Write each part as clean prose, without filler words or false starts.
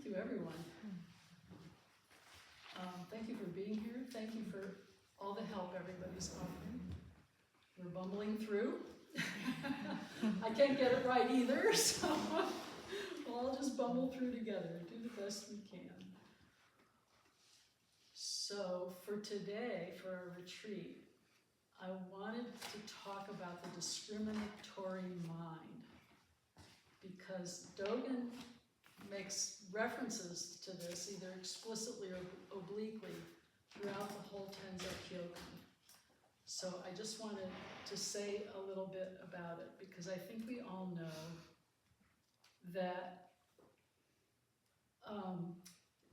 you, everyone. Thank you for being here. Thank you for all the help everybody's offering. We're bumbling through. I can't get it right either, so we'll all just bumble through together, do the best we can. So for today, for our retreat, I wanted to talk about the discriminatory mind, because Dogen makes references to this either explicitly or obliquely throughout the whole Tenzo Kyokun. So I just wanted to say a little bit about it, because I think we all know that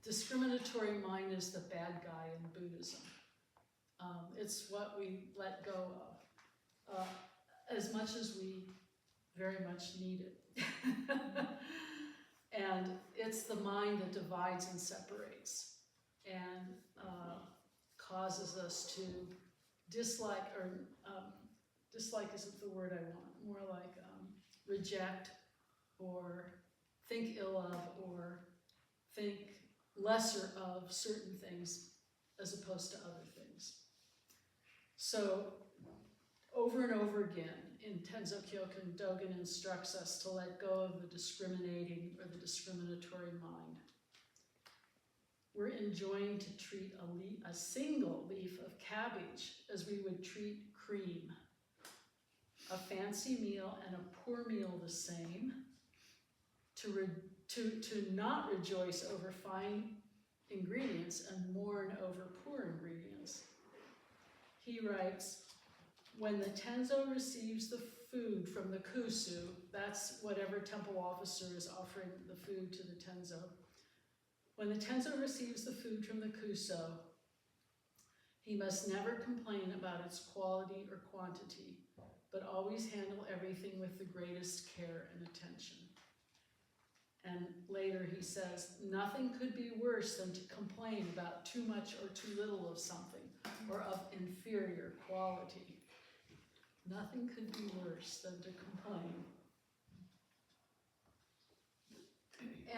discriminatory mind is the bad guy in Buddhism. It's what we let go of, as much as we very much need it. And it's the mind that divides and separates, and causes us to dislike, or dislike isn't the word I want, more like reject, or think ill of, or think lesser of certain things as opposed to other things. So over and over again in Tenzo Kyokun, Dogen instructs us to let go of the discriminating or the discriminatory mind. We're enjoined to treat a single leaf of cabbage as we would treat cream, a fancy meal and a poor meal the same, to not rejoice over fine ingredients and mourn over poor ingredients. He writes, when the Tenzo receives the food from the kusu, that's whatever temple officer is offering the food to the Tenzo. When the Tenzo receives the food from the kuso, he must never complain about its quality or quantity, but always handle everything with the greatest care and attention. And later he says, nothing could be worse than to complain about too much or too little of something, or of inferior quality. Nothing could be worse than to complain.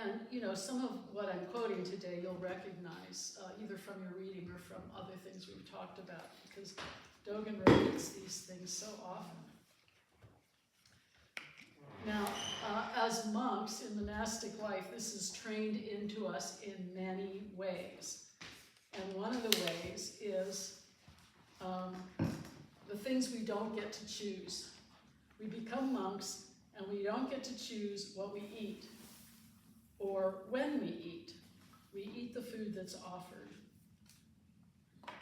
And, you know, some of what I'm quoting today you'll recognize, either from your reading or from other things we've talked about, because Dogen repeats these things so often. Now, as monks in monastic life, this is trained into us in many ways. And one of the ways is the things we don't get to choose. We become monks and we don't get to choose what we eat or when we eat. We eat the food that's offered.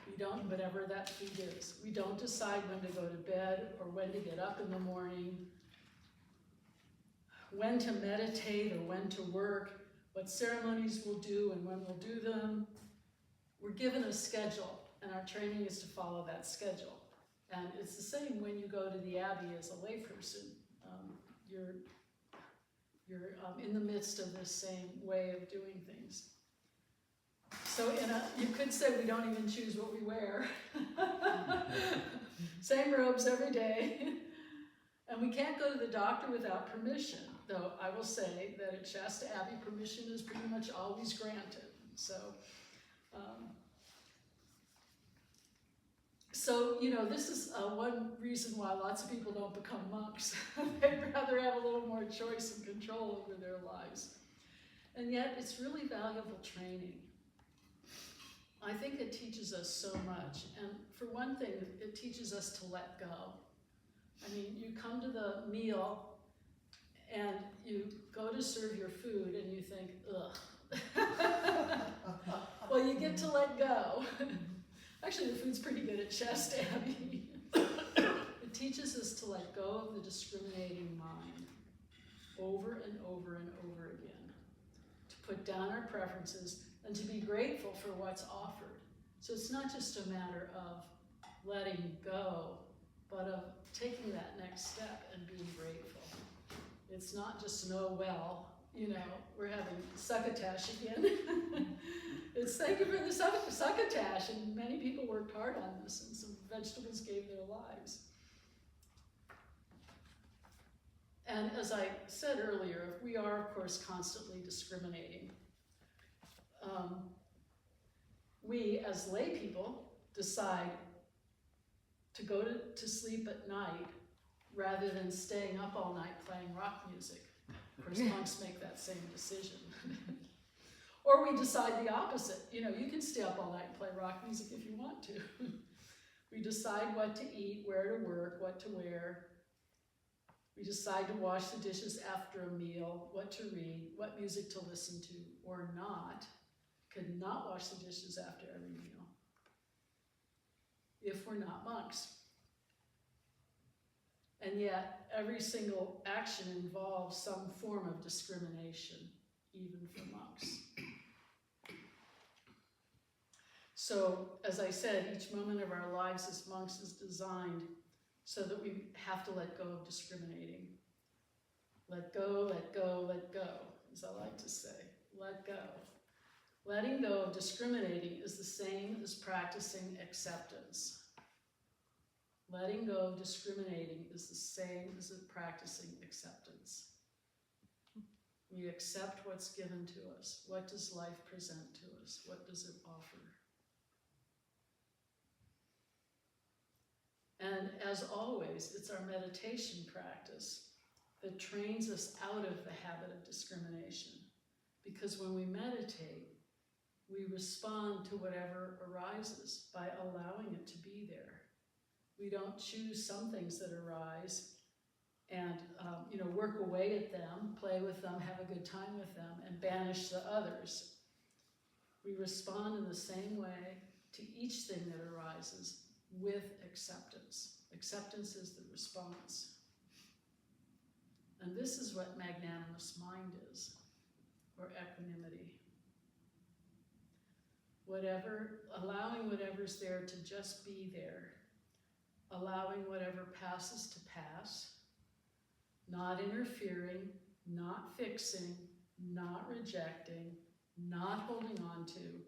We don't, whatever that food is. We don't decide when to go to bed or when to get up in the morning, when to meditate or when to work, what ceremonies we'll do and when we'll do them. We're given a schedule, and our training is to follow that schedule. And it's the same when you go to the Abbey as a layperson. You're in the midst of this same way of doing things. So you could say we don't even choose what we wear. Same robes every day. And we can't go to the doctor without permission, though I will say that at Shasta Abbey, permission is pretty much always granted. So, you know, this is one reason why lots of people don't become monks. They'd rather have a little more choice and control over their lives. And yet, it's really valuable training. I think it teaches us so much. And for one thing, it teaches us to let go. I mean, you come to the meal and you go to serve your food and you think, ugh. Well, you get to let go. Actually, the food's pretty good at Shasta Abbey. It teaches us to let go of the discriminating mind over and over and over again, to put down our preferences and to be grateful for what's offered. So it's not just a matter of letting go, but of taking that next step and being grateful. It's not just an, oh, well, you know, we're having succotash again. It's thank you for the succotash, and many people worked hard on this, and some vegetables gave their lives. And as I said earlier, we are, of course, constantly discriminating. we as lay people decide to go to sleep at night rather than staying up all night playing rock music. Of course, monks make that same decision. Or we decide the opposite. You know, you can stay up all night and play rock music if you want to. We decide what to eat, where to work, what to wear. We decide to wash the dishes after a meal, what to read, what music to listen to or not. Could not wash the dishes after every meal if we're not monks. And yet, every single action involves some form of discrimination, even for monks. So, as I said, each moment of our lives as monks is designed so that we have to let go of discriminating. Let go, let go, let go, as I like to say. Let go. Letting go of discriminating is the same as practicing acceptance. Letting go of discriminating is the same as practicing acceptance. We accept what's given to us. What does life present to us? What does it offer? And as always, it's our meditation practice that trains us out of the habit of discrimination. Because when we meditate, we respond to whatever arises by allowing it to be there. We don't choose some things that arise and work away at them, play with them, have a good time with them, and banish the others. We respond in the same way to each thing that arises with acceptance. Acceptance is the response. And this is what magnanimous mind is, or equanimity. Allowing whatever's there to just be there. Allowing whatever passes to pass. Not interfering, not fixing, not rejecting, not holding on to.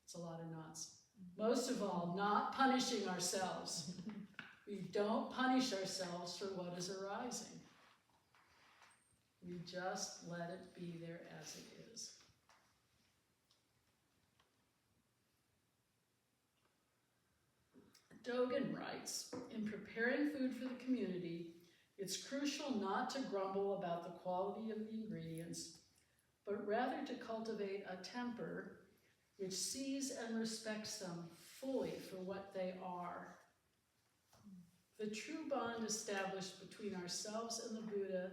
It's a lot of nots. Most of all, not punishing ourselves. We don't punish ourselves for what is arising. We just let it be there as it is. Dogen writes, in preparing food for the community, it's crucial not to grumble about the quality of the ingredients, but rather to cultivate a temper which sees and respects them fully for what they are. The true bond established between ourselves and the Buddha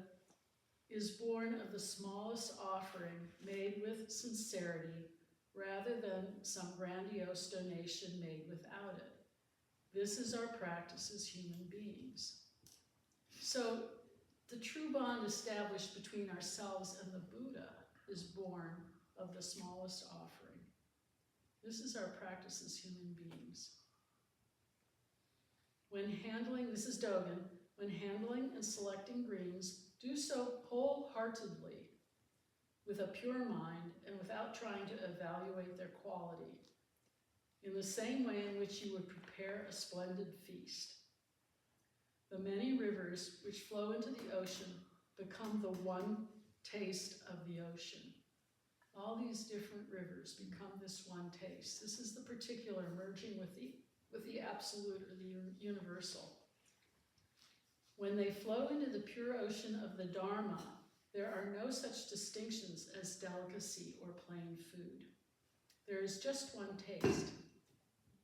is born of the smallest offering made with sincerity rather than some grandiose donation made without it. This is our practice as human beings. So the true bond established between ourselves and the Buddha is born of the smallest offering. This is our practice as human beings. This is Dogen, when handling and selecting greens, do so wholeheartedly, with a pure mind and without trying to evaluate their quality, in the same way in which you would prepare a splendid feast. The many rivers which flow into the ocean become the one taste of the ocean. All these different rivers become this one taste. This is the particular merging with the absolute or the universal. When they flow into the pure ocean of the Dharma, there are no such distinctions as delicacy or plain food. There is just one taste,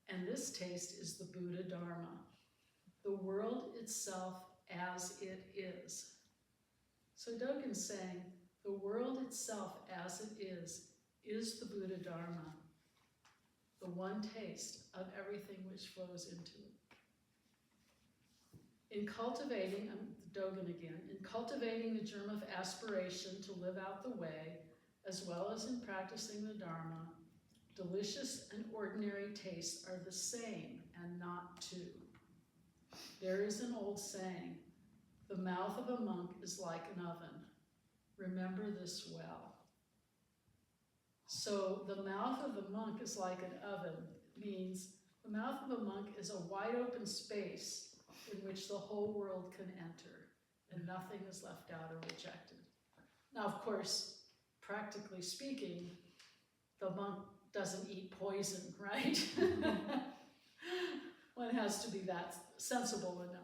and this taste is the Buddha Dharma, the world itself as it is. So Dogen's saying, the world itself as it is the Buddha Dharma, the one taste of everything which flows into it. In cultivating the germ of aspiration to live out the way, as well as in practicing the Dharma, delicious and ordinary tastes are the same and not two. There is an old saying, the mouth of a monk is like an oven. Remember this well. So the mouth of the monk is like an oven means the mouth of a monk is a wide open space in which the whole world can enter and nothing is left out or rejected. Now, of course, practically speaking, the monk doesn't eat poison, right? One has to be that sensible enough.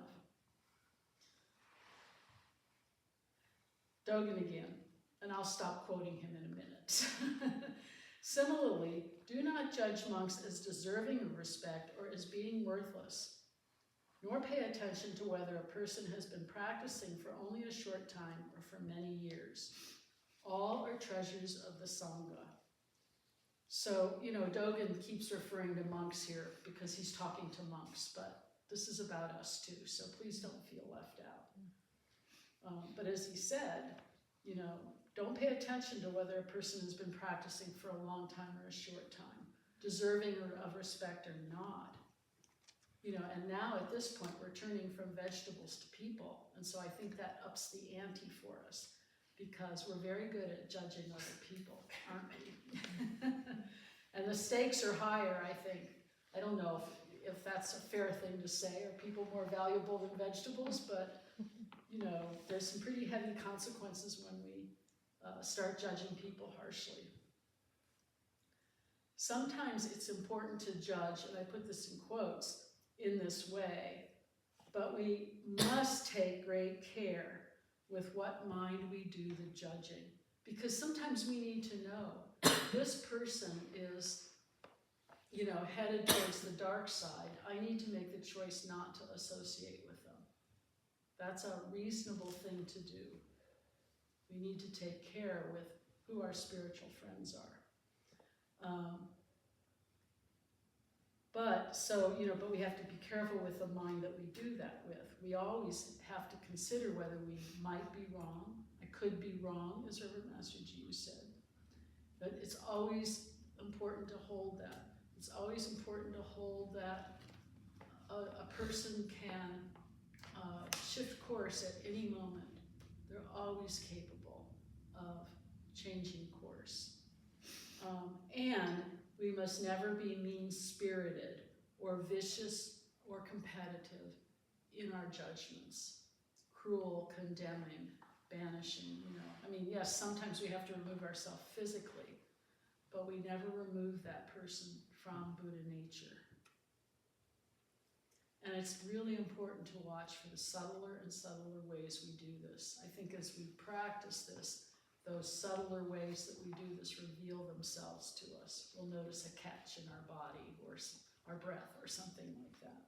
Dogen again, and I'll stop quoting him in a minute. Similarly, do not judge monks as deserving of respect or as being worthless, nor pay attention to whether a person has been practicing for only a short time or for many years. All are treasures of the Sangha. So, Dogen keeps referring to monks here because he's talking to monks, but this is about us too, so please don't feel left out. But as he said, don't pay attention to whether a person has been practicing for a long time or a short time, deserving of respect or not. And now at this point, we're turning from vegetables to people. And so I think that ups the ante for us because we're very good at judging other people, aren't we? And the stakes are higher, I think. I don't know if that's a fair thing to say. Are people more valuable than vegetables? But, there's some pretty heavy consequences when we start judging people harshly. Sometimes it's important to judge, and I put this in quotes, in this way, but we must take great care with what mind we do the judging, because sometimes we need to know this person is, headed towards the dark side. I need to make the choice not to associate with them. That's a reasonable thing to do. We need to take care with who our spiritual friends are. But we have to be careful with the mind that we do that with. We always have to consider whether we might be wrong. I could be wrong, as Reverend Master Vivian said. But it's always important to hold that. It's always important to hold that a person can shift course at any moment. They're always capable of changing course. And we must never be mean-spirited or vicious or competitive in our judgments. Cruel, condemning, banishing, yes, sometimes we have to remove ourselves physically, but we never remove that person from Buddha nature. And it's really important to watch for the subtler and subtler ways we do this. I think as we practice this, those subtler ways that we do this reveal themselves to us. We'll notice a catch in our body or our breath or something like that.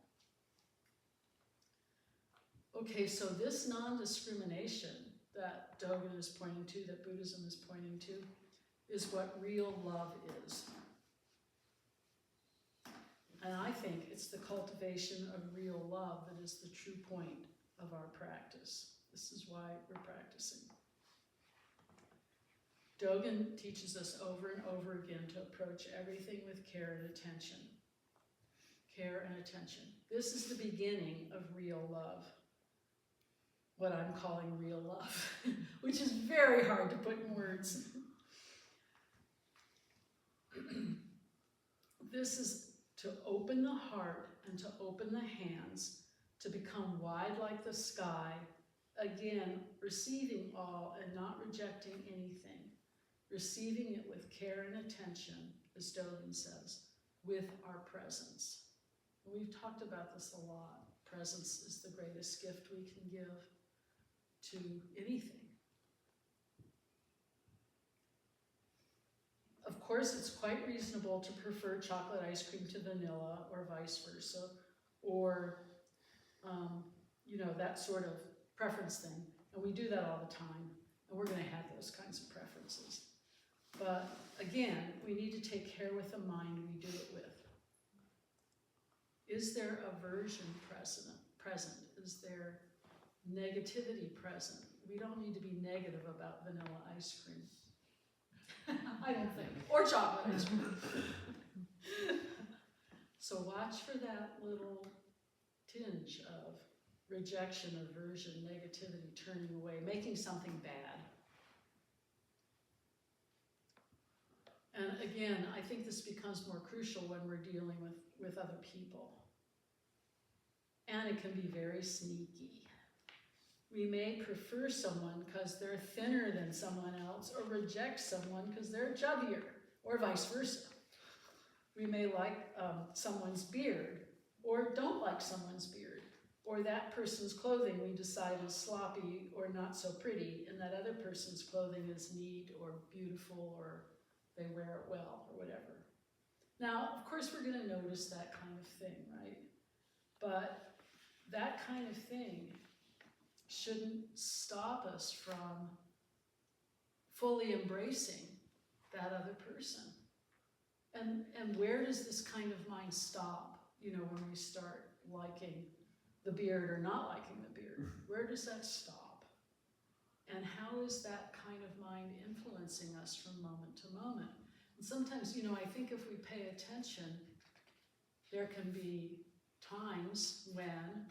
Okay, so this non-discrimination that Dogen is pointing to, that Buddhism is pointing to, is what real love is. And I think it's the cultivation of real love that is the true point of our practice. This is why we're practicing. Dogen teaches us over and over again to approach everything with care and attention. Care and attention. This is the beginning of real love. What I'm calling real love, which is very hard to put in words. This is to open the heart and to open the hands, to become wide like the sky, again, receiving all and not rejecting anything, receiving it with care and attention, as Dogen says, with our presence. And we've talked about this a lot. Presence is the greatest gift we can give to anything. Of course, it's quite reasonable to prefer chocolate ice cream to vanilla or vice versa, or, that sort of preference thing. And we do that all the time, and we're going to have those kinds of preferences. But again, we need to take care with the mind we do it with. Is there aversion present? Is there negativity present? We don't need to be negative about vanilla ice cream. I don't think. Or chocolate ice cream. So watch for that little tinge of rejection, aversion, negativity, turning away, making something bad. And again, I think this becomes more crucial when we're dealing with other people. And it can be very sneaky. We may prefer someone because they're thinner than someone else, or reject someone because they're chubbier or vice versa. We may like someone's beard, or don't like someone's beard, or that person's clothing we decide is sloppy or not so pretty, and that other person's clothing is neat or beautiful, or they wear it well, or whatever. Now, of course, we're going to notice that kind of thing, right? But that kind of thing shouldn't stop us from fully embracing that other person. And where does this kind of mind stop, you know, when we start liking the beard or not liking the beard? Where does that stop? And how is that kind of mind influencing us from moment to moment? And sometimes, you know, I think if we pay attention, there can be times when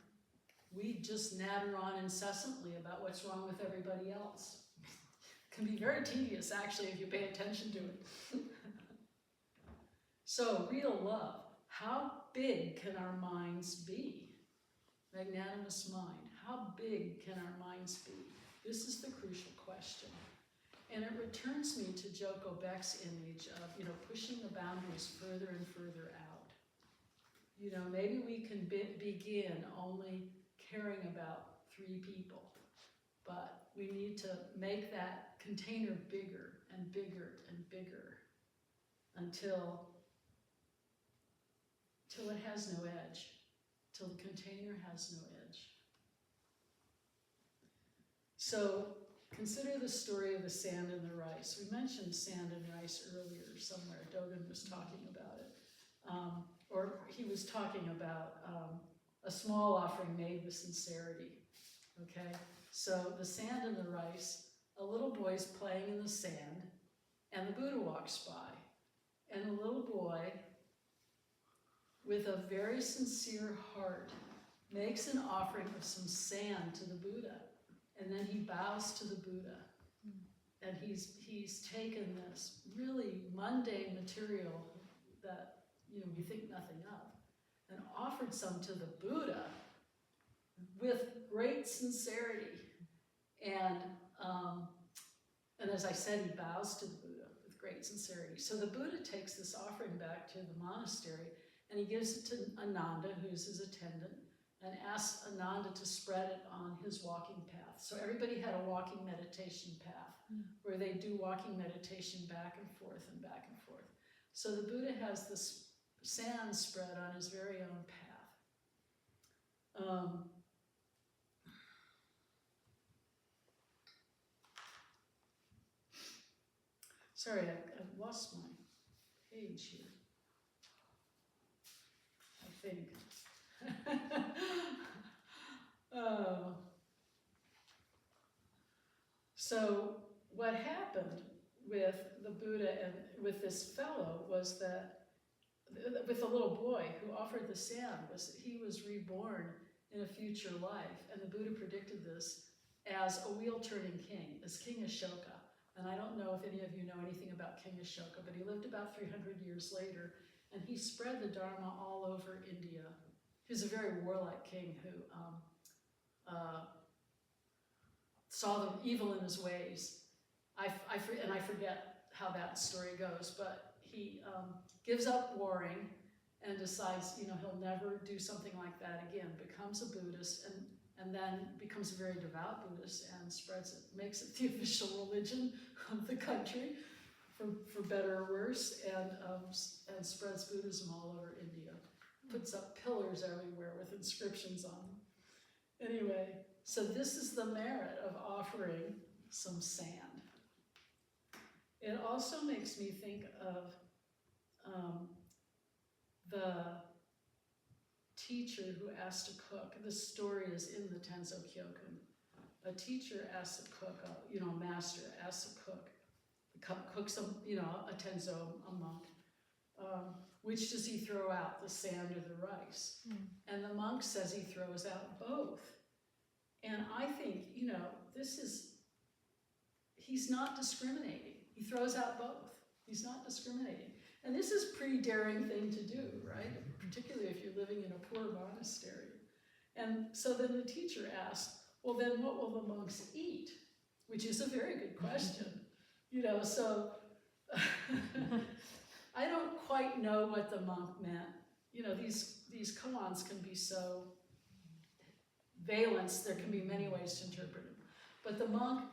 we just natter on incessantly about what's wrong with everybody else. It can be very tedious, actually, if you pay attention to it. So, real love. How big can our minds be? Magnanimous mind. How big can our minds be? This is the crucial question. And it returns me to Joko Beck's image of, you know, pushing the boundaries further and further out. You know, maybe we can begin only caring about 3 people, but we need to make that container bigger and bigger and bigger until it has no edge, till the container has no edge. So consider the story of the sand and the rice. We mentioned sand and rice earlier somewhere. Dogen was talking about it. Or he was talking about a small offering made with sincerity. Okay? So the sand and the rice, a little boy's playing in the sand, and the Buddha walks by. And the little boy, with a very sincere heart, makes an offering of some sand to the Buddha. And then he bows to the Buddha. And he's taken this really mundane material that, you know, we think nothing of, and offered some to the Buddha with great sincerity. And as I said, he bows to the Buddha with great sincerity. So the Buddha takes this offering back to the monastery, and he gives it to Ananda, who's his attendant, and asks Ananda to spread it on his walking path. So everybody had a walking meditation path, where they do walking meditation back and forth and back and forth. So the Buddha has this sand spread on his very own path. Sorry, I've lost my page here, I think. So what happened with the Buddha and with this fellow was that, with the little boy who offered the sand, was he was reborn in a future life. And the Buddha predicted this as a wheel-turning king, as King Ashoka. And I don't know if any of you know anything about King Ashoka, but he lived about 300 years later, and he spread the Dharma all over India. He was a very warlike king who saw the evil in his ways. I forget how that story goes, but he gives up warring and decides, you know, he'll never do something like that again, becomes a Buddhist, and then becomes a very devout Buddhist and spreads it, makes it the official religion of the country, for better or worse, and spreads Buddhism all over India. Puts up pillars everywhere with inscriptions on them. Anyway, so this is the merit of offering some sand. It also makes me think of the teacher who asked a cook. This story is in the Tenzo Kyōkun. A teacher asks a cook, a master asks a cook. The cook cooks a Tenzo, a monk. Which does he throw out, the sand or the rice? And the monk says he throws out both. And I think, he's not discriminating. He throws out both. He's not discriminating. And this is a pretty daring thing to do, right? Particularly if you're living in a poor monastery. And so then the teacher asked, well, then what will the monks eat? Which is a very good question. So I don't quite know what the monk meant. You know, these koans can be so valence, there can be many ways to interpret them. But the monk,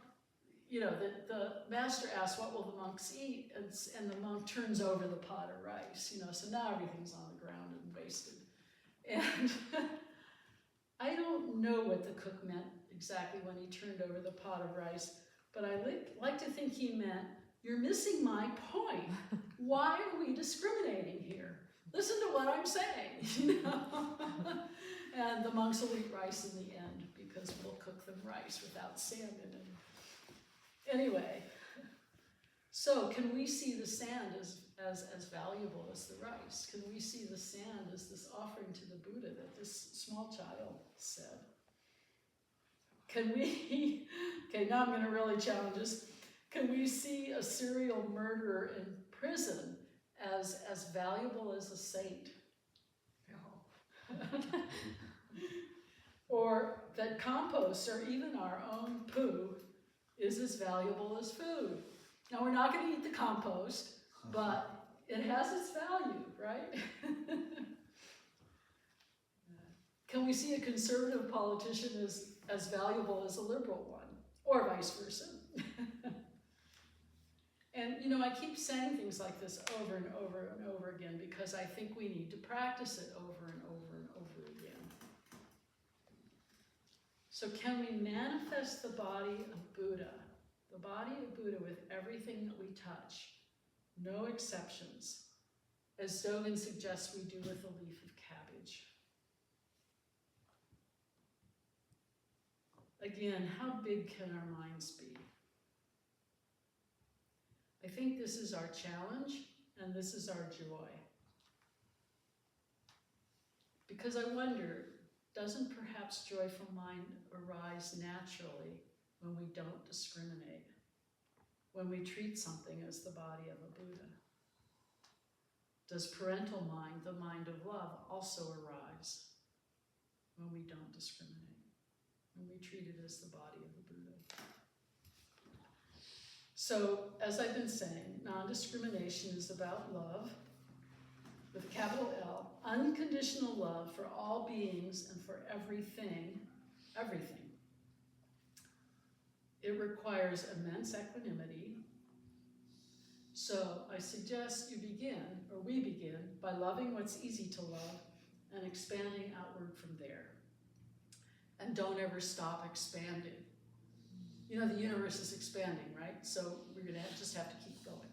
you know, the master asks, what will the monks eat? And the monk turns over the pot of rice, you know, so now everything's on the ground and wasted. And I don't know what the cook meant exactly when he turned over the pot of rice, but I like to think he meant, you're missing my point. Why are we discriminating here? Listen to what I'm saying, you know? And the monks will eat rice in the end because we'll cook them rice without sand in it. Anyway, so can we see the sand as valuable as the rice? Can we see the sand as this offering to the Buddha that this small child said? Can we, okay, now I'm going to really challenge us. Can we see a serial murderer in prison as valuable as a saint? No. Or that compost, or even our own poo, is as valuable as food. Now, we're not going to eat the compost, but it has its value, right? Can we see a conservative politician as valuable as a liberal one, or vice versa? And, you know, I keep saying things like this over and over and over again because I think we need to practice it over and over and over again. So can we manifest the body of Buddha, with everything that we touch, no exceptions, as Dogen suggests we do with a leaf of cabbage? Again, how big can our minds be? I think this is our challenge, and this is our joy. Because I wonder, doesn't perhaps joyful mind arise naturally when we don't discriminate? When we treat something as the body of a Buddha? Does parental mind, the mind of love, also arise when we don't discriminate? When we treat it as the body of a Buddha? So, as I've been saying, non-discrimination is about love, with a capital L, unconditional love for all beings and for everything, everything. It requires immense equanimity. So I suggest we begin by loving what's easy to love and expanding outward from there. And don't ever stop expanding. You know, the universe is expanding, right? So we're going to just have to keep going.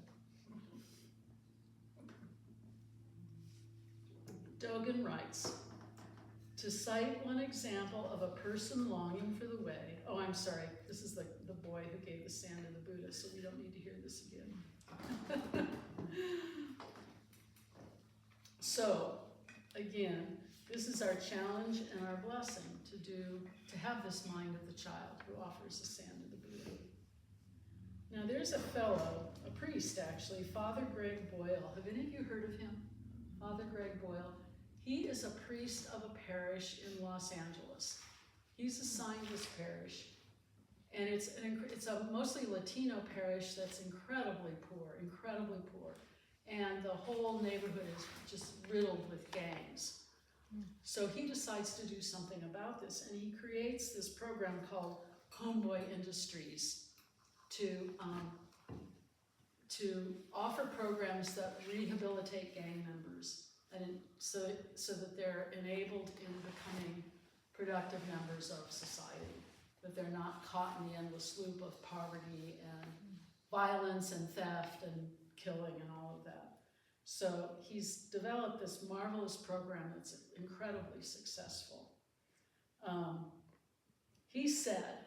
Dogen writes, to cite one example of a person longing for the way. Oh, I'm sorry. This is the boy who gave the sand to the Buddha, so we don't need to hear this again. So, again, this is our challenge and our blessing to have this mind of the child who offers the sand to the Buddha. Now, there's a fellow, a priest actually, Father Greg Boyle. Have any of you heard of him? Father Greg Boyle. He is a priest of a parish in Los Angeles. He's assigned this parish, and it's a mostly Latino parish that's incredibly poor, and the whole neighborhood is just riddled with gangs. So he decides to do something about this, and he creates this program called Homeboy Industries to offer programs that rehabilitate gang members, and so that they're enabled in becoming productive members of society, that they're not caught in the endless loop of poverty and violence and theft and killing and all of that. So he's developed this marvelous program that's incredibly successful. He said,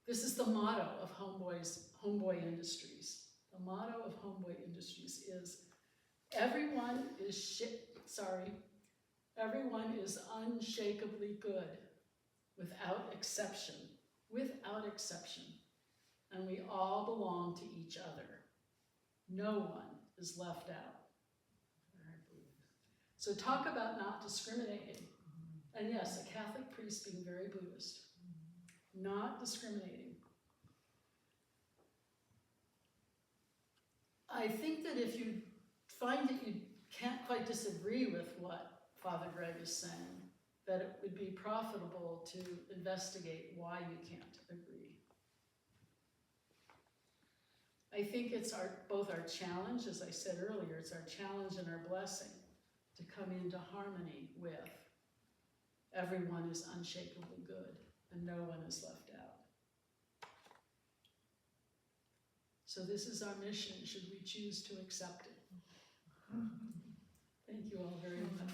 this is the motto of Homeboy Industries. The motto of Homeboy Industries is, everyone is unshakably good, without exception, and we all belong to each other. No one is left out. So talk about not discriminating. And yes, a Catholic priest being very Buddhist. Not discriminating. I I think that if you find that you can't quite disagree with what Father Greg is saying, that it would be profitable to investigate why you can't agree. I think it's both our challenge, as I said earlier, it's our challenge and our blessing to come into harmony with everyone is unshakably good and no one is left out. So this is our mission, should we choose to accept it. Thank you all very much.